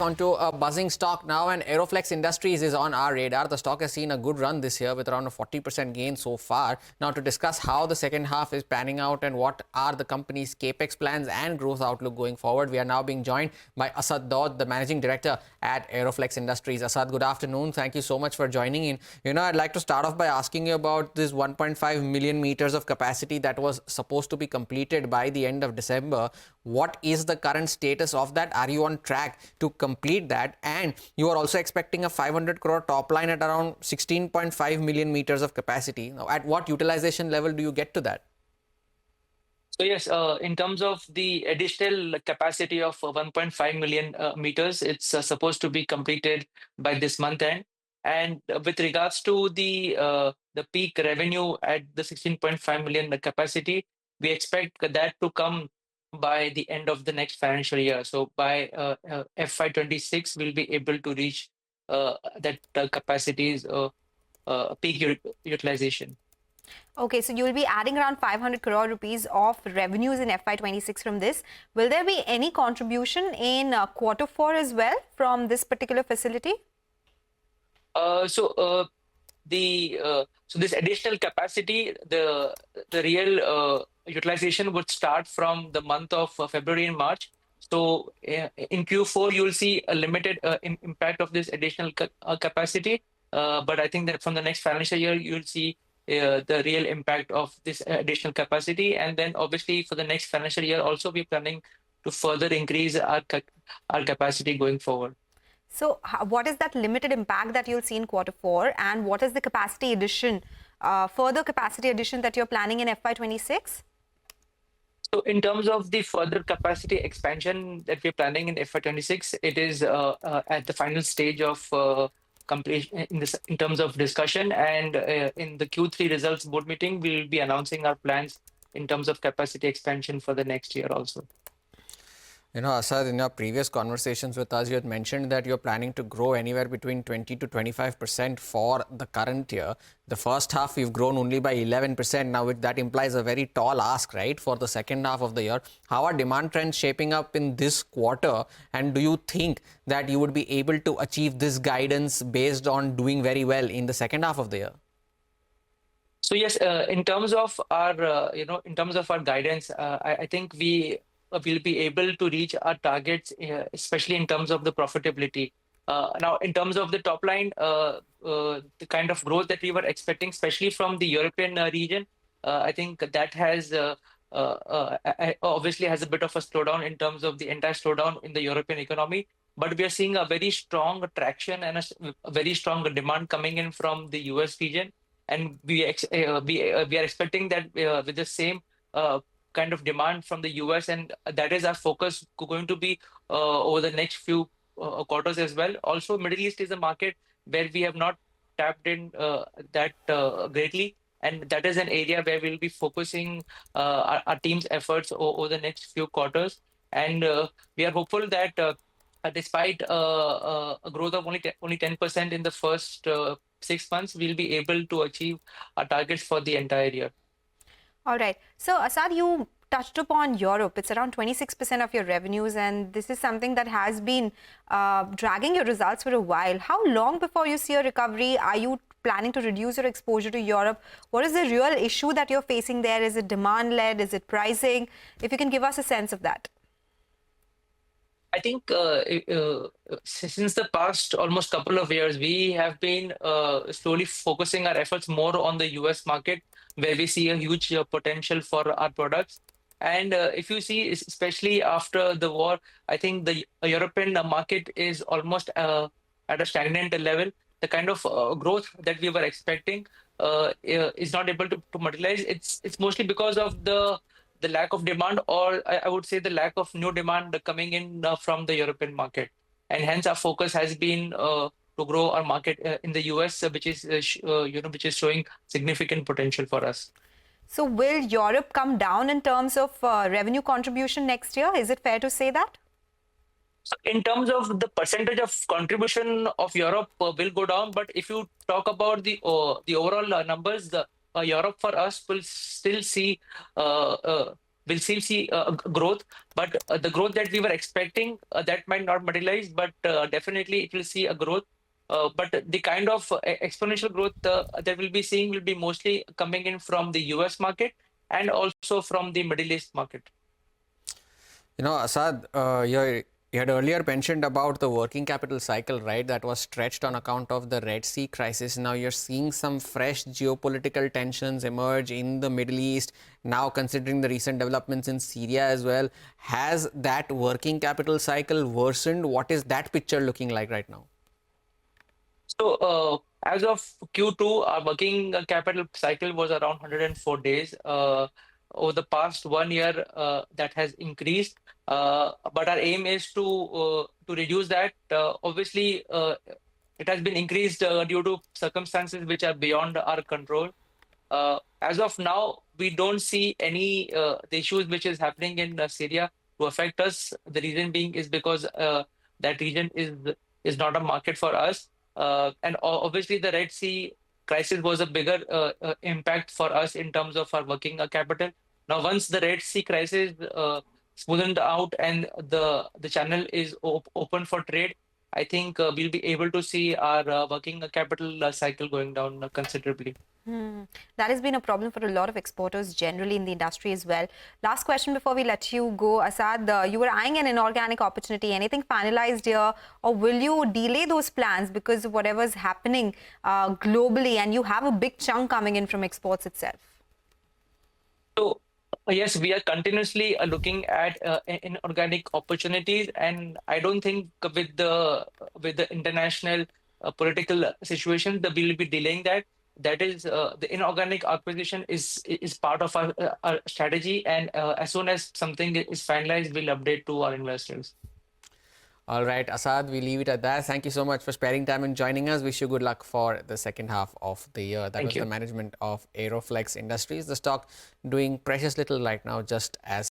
Onto a buzzing stock now, and Aeroflex Industries is on our radar. The stock has seen a good run this year with around a 40% gain so far. Now, to discuss how the second half is panning out and what are the company's capex plans and growth outlook going forward, we are now being joined by Asad Daud, the managing director at Aeroflex Industries. Asad, good afternoon. Thank you so much for joining in. I'd like to start off by asking you about this 1.5 million meters of capacity that was supposed to be completed by the end of December. What is the current status of that? Are you on track to complete that? And you are also expecting a 500 crore top line at around 16.5 million meters of capacity. Now, at what utilization level do you get to that? So yes, in terms of the additional capacity of 1.5 million meters, it's supposed to be completed by this month end. And with regards to the peak revenue at the 16.5 million capacity, we expect that to come by the end of the next financial year. So by FY26, we'll be able to reach that capacity's peak utilization. Okay, so you'll be adding around 500 crore rupees of revenues in FY26 from this. Will there be any contribution in quarter 4 as well from this particular facility? So this additional capacity, the real utilization would start from the month of February and March. So in Q4, you'll see a limited impact of this additional capacity. But I think that from the next financial year, you'll see the real impact of this additional capacity. And then obviously for the next financial year, also we're planning to further increase our capacity going forward. So what is that limited impact that you'll see in quarter 4, and what is the capacity addition, further capacity addition that you're planning in FY26? So in terms of the further capacity expansion that we're planning in FY26, it is at the final stage of completion in terms of discussion, and in the Q3 results board meeting, we'll be announcing our plans in terms of capacity expansion for the next year also. Asad, in your previous conversations with us, you had mentioned that you're planning to grow anywhere between 20 to 25% for the current year. The first half, you've grown only by 11%. Now, that implies a very tall ask, right, for the second half of the year. How are demand trends shaping up in this quarter? And do you think that you would be able to achieve this guidance based on doing very well in the second half of the year? So yes, in terms of our, in terms of our guidance, I think we will be able to reach our targets, especially in terms of the profitability. Now, in terms of the top line, the kind of growth that we were expecting, especially from the European region, I think that has obviously has a bit of a slowdown in terms of the entire slowdown in the European economy. But we are seeing a very strong traction and a very strong demand coming in from the US region. And we are expecting that with the same kind of demand from the US, and that is our focus going to be over the next few quarters as well. Also, Middle East is a market where we have not tapped in that greatly, and that is an area where we'll be focusing our team's efforts over the next few quarters. And we are hopeful that despite a growth of only 10% in the first 6 months, we'll be able to achieve our targets for the entire year. All right. So, Asad, you touched upon Europe. It's around 26% of your revenues, and this is something that has been dragging your results for a while. How long before you see a recovery? Are you planning to reduce your exposure to Europe? What is the real issue that you're facing there? Is it demand-led? Is it pricing? If you can give us a sense of that. I think since the past almost couple of years, we have been slowly focusing our efforts more on the US market, where we see a huge potential for our products. And if you see, especially after the war, I think the European market is almost at a stagnant level. The kind of growth that we were expecting is not able to materialize. It's mostly because of the lack of demand, or I would say the lack of new demand coming in from the European market. And hence our focus has been to grow our market in the US, which is showing significant potential for us. So will Europe come down in terms of revenue contribution next year? Is it fair to say that? So in terms of the percentage of contribution of Europe will go down, but if you talk about the overall numbers, Europe for us will still see we'll still see growth, but the growth that we were expecting that might not materialize, but definitely it will see a growth. But the kind of exponential growth that we'll be seeing will be mostly coming in from the US market and also from the Middle East market. You know, Asad, you had earlier mentioned about the working capital cycle, right? That was stretched on account of the Red Sea crisis. Now you're seeing some fresh geopolitical tensions emerge in the Middle East. Now, considering the recent developments in Syria as well, has that working capital cycle worsened? What is that picture looking like right now? So, as of Q2, our working capital cycle was around 104 days. Over the past 1 year, that has increased. But our aim is to reduce that. Obviously, it has been increased due to circumstances which are beyond our control. As of now, we don't see any the issues which is happening in Syria to affect us. The reason being is because that region is not a market for us, and obviously the Red Sea crisis was a bigger impact for us in terms of our working capital. Now, once the Red Sea crisis smoothened out and the channel is open for trade, I think we'll be able to see our working capital cycle going down considerably. That has been a problem for a lot of exporters generally in the industry as well. Last question before we let you go, Asad. You were eyeing an inorganic opportunity. Anything finalized here, or will you delay those plans because of whatever's happening globally, and you have a big chunk coming in from exports itself? So, yes, we are continuously looking at inorganic opportunities, and I don't think with the international political situation that we will be delaying that. That is, the inorganic acquisition is part of our strategy, and as soon as something is finalized, we'll update to our investors. All right, Asad, we leave it at that. Thank you so much for sparing time and joining us. Wish you good luck for the second half of the year. That Thank was you. the management of Aeroflex Industries. The stock doing precious little right now, just as